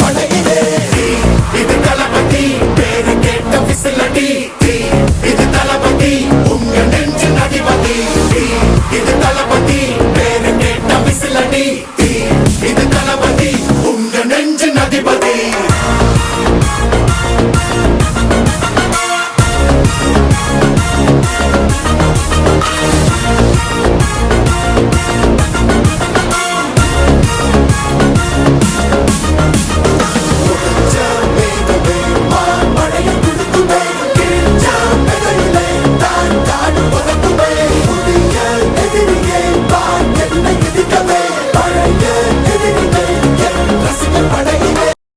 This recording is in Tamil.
படையிலே இது தளபதி பேரு கேட்ட விசிலடி இது தளபதி உங்க நெஞ்சின் அதிபதி இது தளபதி பேரு கேட்ட விசிலடி இது தளபதி உங்க நெஞ்சின் அதிபதி